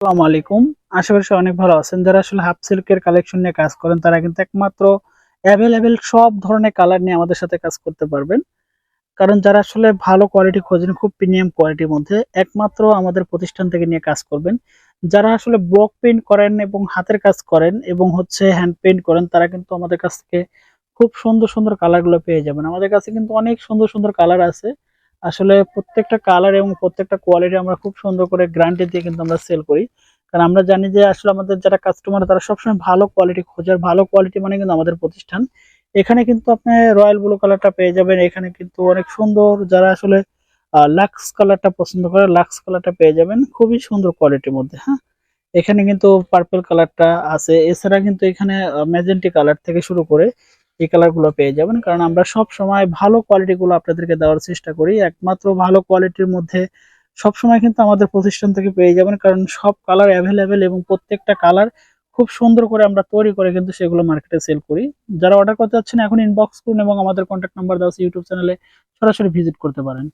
আসসালামু আলাইকুম। আশা করি সবাই অনেক ভালো আছেন। যারা আসলে হাফ সিল্কের কালেকশন নিয়ে কাজ করেন তারা কিন্তু একমাত্র অ্যাভেলেবেল সব ধরনের কালার নিয়ে আমাদের সাথে কাজ করতে পারবেন। কারণ যারা আসলে ভালো কোয়ালিটি খোঁজেন, খুব প্রিমিয়াম কোয়ালিটির মধ্যে একমাত্র আমাদের প্রতিষ্ঠান থেকে নিয়ে কাজ করবেন। যারা আসলে ব্লক পেইন্ট করেন এবং হাতের কাজ করেন এবং হ্যান্ড পেইন্ট করেন তারা কিন্তু আমাদের কাছ থেকে খুব সুন্দর সুন্দর কালার গুলো পেয়ে যাবেন। আমাদের কাছে কিন্তু অনেক সুন্দর সুন্দর কালার আছে। আসলে প্রত্যেকটা কালার এবং প্রত্যেকটা কোয়ালিটি আমরা খুব সুন্দর করে গ্যারান্টি দিয়ে কিন্তু আমরা সেল করি। কারণ আমরা জানি যে আসলে আমাদের যারা কাস্টমার তারা সবসময় ভালো কোয়ালিটি খোঁজে, আর ভালো কোয়ালিটি মানে কিন্তু আমাদের প্রতিষ্ঠান। এখানে কিন্তু আপনি রয়্যাল ব্লু কালারটা পেয়ে যাবেন। এখানে কিন্তু অনেক সুন্দর, যারা আসলে লাক্স কালারটা পছন্দ করে লাক্স কালারটা পেয়ে যাবেন খুবই সুন্দর কোয়ালিটির মধ্যে। হ্যাঁ, এখানে কিন্তু পার্পল কালারটা আছে। এছাড়া কিন্তু এখানে ম্যাজেন্টি কালার থেকে শুরু করে এই কালার গুলো পেয়ে যাবেন। কারণ আমরা সব সময় ভালো কোয়ালিটি গুলো আপনাদেরকে দেওয়ার চেষ্টা করি, একমাত্র ভালো কোয়ালিটির মধ্যে সব সময় কিন্তু আমাদের প্রতিষ্ঠান থেকে পেয়ে যাবেন। কারণ সব কালার অ্যাভেলেবেল এবং প্রত্যেকটা কালার খুব সুন্দর করে আমরা তৈরি করে কিন্তু সেগুলো মার্কেটে সেল করি। যারা অর্ডার করতে চাচ্ছেন এখন ইনবক্স করুন এবং আমাদের কন্ট্যাক্ট নাম্বার দেওয়া আছে ইউটিউব চ্যানেলে সরাসরি ভিজিট করতে পারেন।